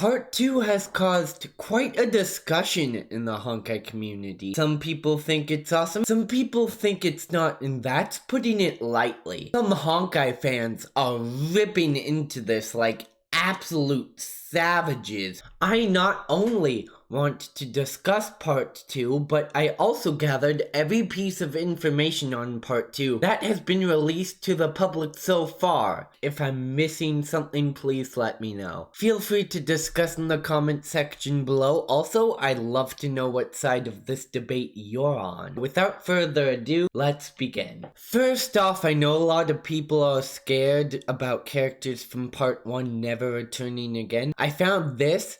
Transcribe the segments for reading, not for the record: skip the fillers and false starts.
Part 2 has caused quite a discussion in the Honkai community. Some people think it's awesome, some people think it's not, and that's putting it lightly. Some Honkai fans are ripping into this like absolute savages. I not only want to discuss part 2, but I also gathered every piece of information on part 2 that has been released to the public so far. If I'm missing something, please let me know. Feel free to discuss in the comment section below. Also, I'd love to know what side of this debate you're on. Without further ado, let's begin. First off, I know a lot of people are scared about characters from part 1 never returning again. I found this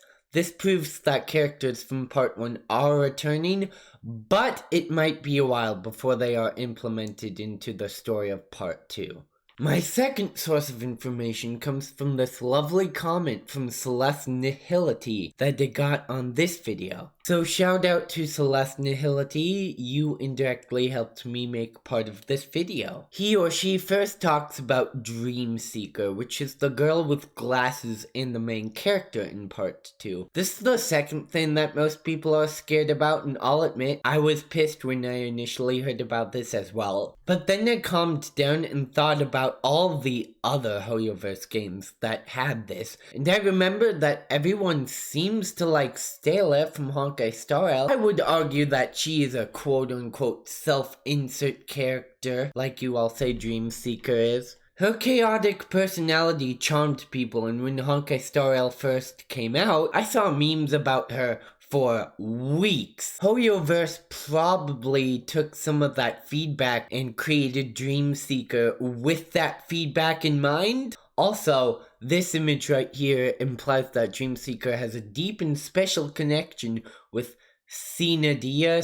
proves that characters from part 1 are returning, but it might be a while before they are implemented into the story of part 2. My second source of information comes from this lovely comment from Celeste Nihility that I got on this video. So shout out to Celeste Nihility, you indirectly helped me make part of this video. He or she first talks about Dream Seeker, which is the girl with glasses and the main character in part 2. This is the second thing that most people are scared about, and I'll admit, I was pissed when I initially heard about this as well. But then I calmed down and thought about all the other Hoyoverse games that had this, and I remembered that everyone seems to like Stella from Honkai Star Rail. I would argue that she is a quote-unquote self-insert character, like you all say Dream Seeker is. Her chaotic personality charmed people, and when Honkai Star Rail first came out, I saw memes about her for weeks. Hoyoverse probably took some of that feedback and created Dream Seeker with that feedback in mind. Also, this image right here implies that Dream Seeker has a deep and special connection with Sinadia,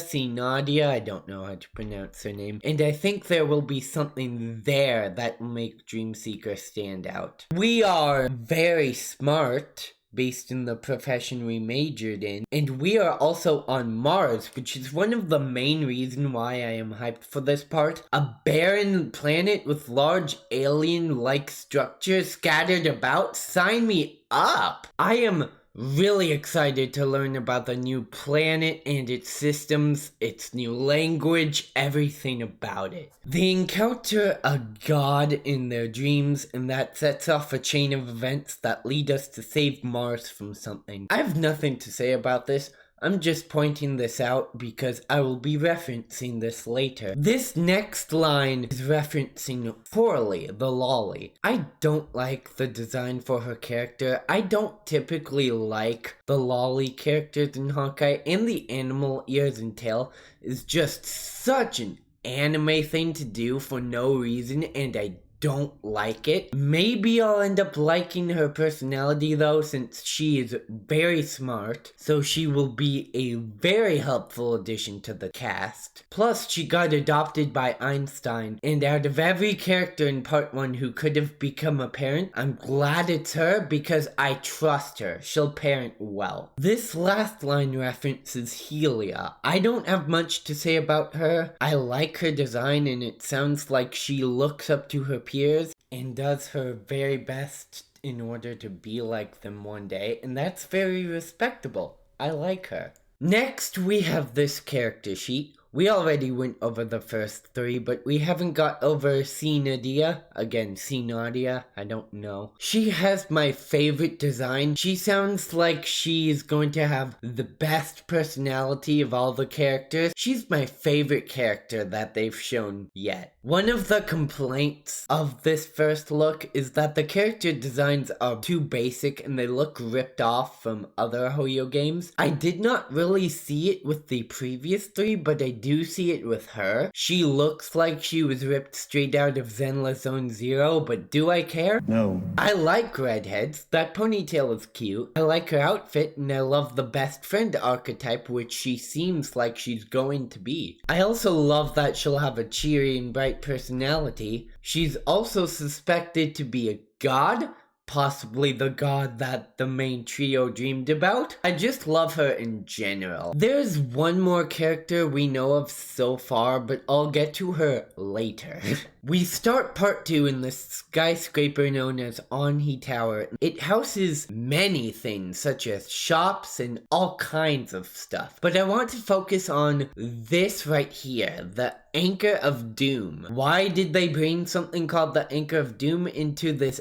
I don't know how to pronounce her name, and I think there will be something there that will make Dream Seeker stand out. We are very smart, based in the profession we majored in, and we are also on Mars, which is one of the main reasons why I am hyped for this part. A barren planet with large alien-like structures scattered about? Sign me up! I am really excited to learn about the new planet and its systems, its new language, everything about it. They encounter a god in their dreams, and that sets off a chain of events that lead us to save Mars from something. I have nothing to say about this. I'm just pointing this out because I will be referencing this later. This next line is referencing Coralie, the lolly. I don't like the design for her character. I don't typically like the lolly characters in Honkai, and the animal ears and tail is just such an anime thing to do for no reason, and I don't like it. Maybe I'll end up liking her personality though, since she is very smart, so she will be a very helpful addition to the cast. Plus, she got adopted by Einstein, and out of every character in part 1 who could have become a parent, I'm glad it's her because I trust her. She'll parent well. This last line references Helia. I don't have much to say about her. I like her design, and it sounds like she looks up to her peers and does her very best in order to be like them one day, and that's very respectable. I like her. Next, we have this character sheet. We already went over the first 3, but we haven't got over Sinadia. Again, Sinadia, I don't know. She has my favorite design. She sounds like she's going to have the best personality of all the characters. She's my favorite character that they've shown yet. One of the complaints of this first look is that the character designs are too basic and they look ripped off from other Hoyo games. I did not really see it with the previous 3, but I do see it with her. She looks like she was ripped straight out of Zenless Zone Zero, but do I care? No. I like redheads. That ponytail is cute. I like her outfit, and I love the best friend archetype, which she seems like she's going to be. I also love that she'll have a cheery and bright personality. She's also suspected to be a god, possibly the god that the main trio dreamed about. I just love her in general. There's one more character we know of so far, but I'll get to her later. We start part 2 in the skyscraper known as Honkai Tower. It houses many things such as shops and all kinds of stuff. But I want to focus on this right here, the Anchor of Doom. Why did they bring something called the Anchor of Doom into this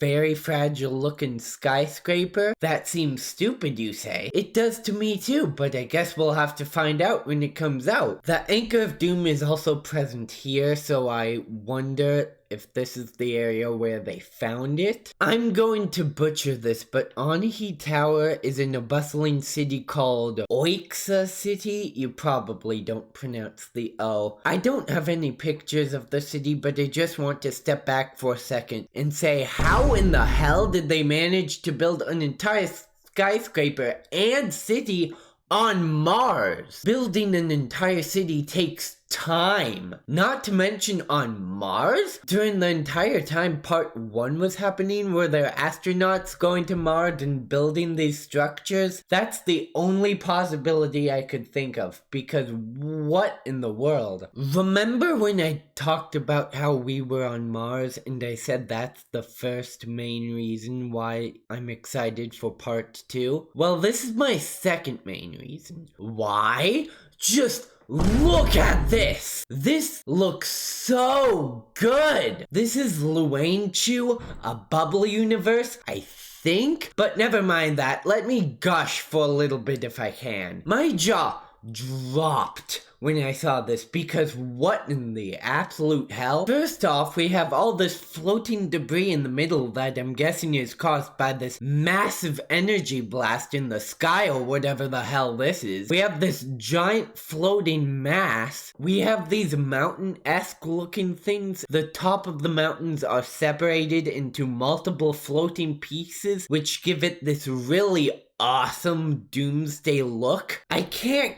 very fragile looking skyscraper? That seems stupid, you say. It does to me too, but I guess we'll have to find out when it comes out. The Anchor of Doom is also present here, so I wonder if this is the area where they found it. I'm going to butcher this, but Honkai Tower is in a bustling city called Oixa City. You probably don't pronounce the O. I don't have any pictures of the city, but I just want to step back for a second and say, how in the hell did they manage to build an entire skyscraper and city on Mars? Building an entire city takes time. Not to mention on Mars? During the entire time part 1 was happening, were there astronauts going to Mars and building these structures? That's the only possibility I could think of, because what in the world? Remember when I talked about how we were on Mars and I said that's the first main reason why I'm excited for part 2? Well, this is my second main reason. Why? Just look at this! This looks so good! This is Luanchu, a bubble universe, I think? But never mind that, let me gush for a little bit if I can. My jaw dropped when I saw this, because what in the absolute hell? First off, we have all this floating debris in the middle that I'm guessing is caused by this massive energy blast in the sky or whatever the hell this is. We have this giant floating mass. We have these mountain-esque looking things. The top of the mountains are separated into multiple floating pieces, which give it this really awesome doomsday look. I can't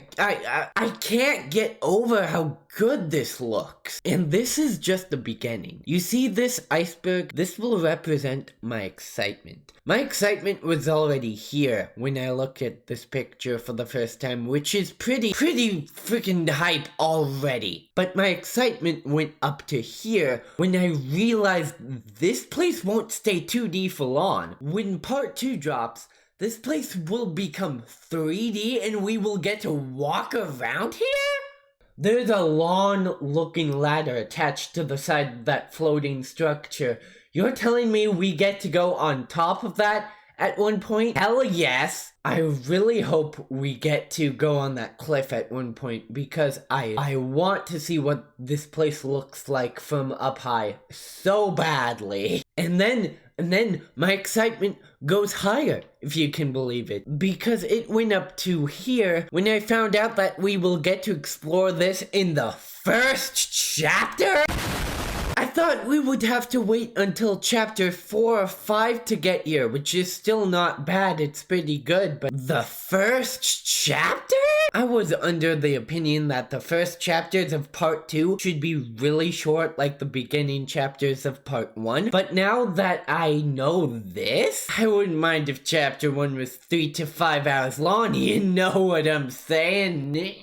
get over how good this looks. And this is just the beginning. You see this iceberg? This will represent my excitement. My excitement was already here when I looked at this picture for the first time, which is pretty freaking hype already. But my excitement went up to here when I realized this place won't stay 2D for long. When part 2 drops, this place will become 3D and we will get to walk around here? There's a long-looking ladder attached to the side of that floating structure. You're telling me we get to go on top of that at one point? Hell yes! I really hope we get to go on that cliff at one point, because I want to see what this place looks like from up high so badly. And then my excitement goes higher, if you can believe it, because it went up to here when I found out that we will get to explore this in the first chapter. I thought we would have to wait until chapter 4 or 5 to get here, which is still not bad, it's pretty good, but the first chapter? I was under the opinion that the first chapters of part 2 should be really short like the beginning chapters of part 1, but now that I know this, I wouldn't mind if chapter 1 was 3 to 5 hours long, you know what I'm saying?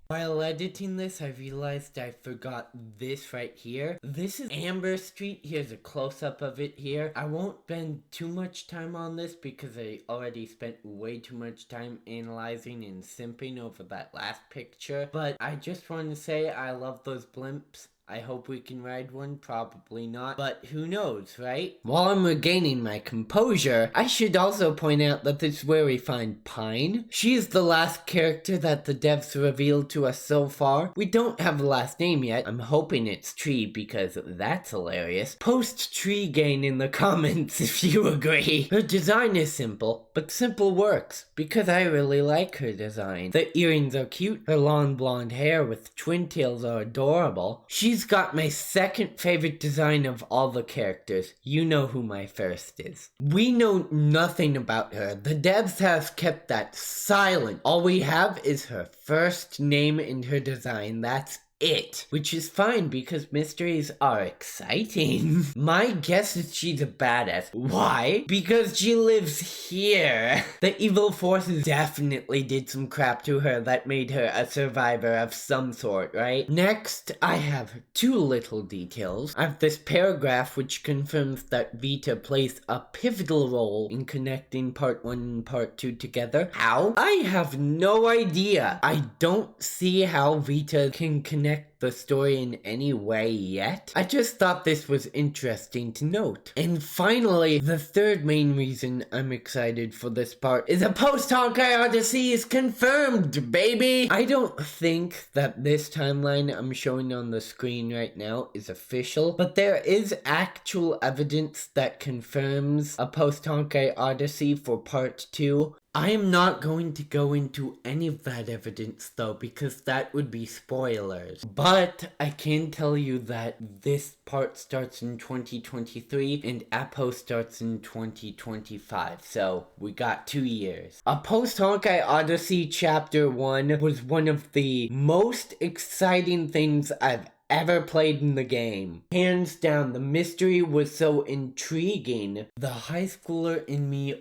While editing this, I realized I forgot this right here. This is Amber Street. Here's a close-up of it here. I won't spend too much time on this because I already spent way too much time analyzing and simping over that last picture. But I just want to say I love those blimps. I hope we can ride one, probably not, but who knows, right? While I'm regaining my composure, I should also point out that this is where we find Pine. She is the last character that the devs revealed to us so far. We don't have a last name yet. I'm hoping it's Tree because that's hilarious. Post Tree Gain in the comments if you agree. Her design is simple, but simple works because I really like her design. The earrings are cute, her long blonde hair with twin tails are adorable. She's got my second favorite design of all the characters. You know who my first is. We know nothing about her. The devs have kept that silent. All we have is her first name and her design. That's it, which is fine because mysteries are exciting. My guess is she's a badass. Why? Because she lives here. The evil forces definitely did some crap to her that made her a survivor of some sort, right? Next, I have two little details. I have this paragraph which confirms that Vita plays a pivotal role in connecting part 1 and part 2 together. How? I have no idea. I don't see how Vita can connect the story in any way yet. I just thought this was interesting to note. And finally, the third main reason I'm excited for this part is a post-Honkai Odyssey is confirmed, baby! I don't think that this timeline I'm showing on the screen right now is official, but there is actual evidence that confirms a post-Honkai Odyssey for part 2. I am not going to go into any of that evidence though, because that would be spoilers. But I can tell you that this part starts in 2023 and Apo starts in 2025, so we got 2 years. A post-Honkai Odyssey Chapter 1 was one of the most exciting things I've ever played in the game. Hands down, the mystery was so intriguing. The high schooler in me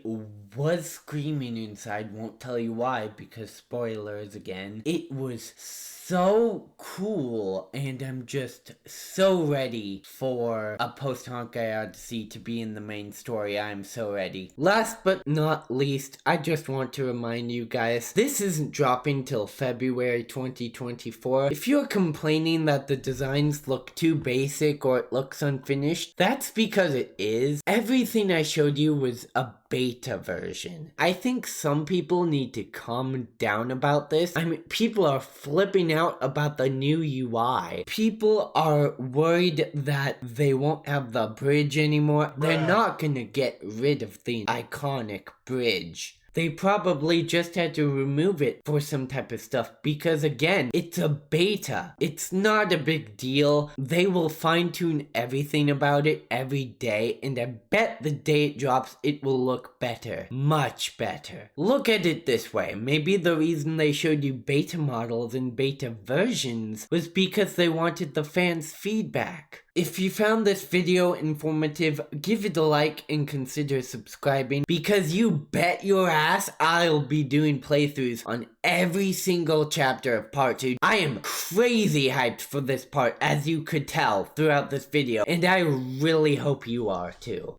was screaming inside, won't tell you why because spoilers again. It was so cool, and I'm just so ready for a post-Honkai Odyssey to be in the main story. I'm so ready. Last but not least, I just want to remind you guys, this isn't dropping till February 2024. If you're complaining that the designs look too basic or it looks unfinished, that's because it is. Everything I showed you was a beta version. I think some people need to calm down about this. I mean, people are flipping out about the new UI. People are worried that they won't have the bridge anymore. They're not gonna get rid of the iconic bridge. They probably just had to remove it for some type of stuff because again, it's a beta. It's not a big deal. They will fine tune everything about it every day, and I bet the day it drops it will look better. Much better. Look at it this way. Maybe the reason they showed you beta models and beta versions was because they wanted the fans' feedback. If you found this video informative, give it a like and consider subscribing because you bet your ass I'll be doing playthroughs on every single chapter of part 2. I am crazy hyped for this part, as you could tell throughout this video, and I really hope you are too.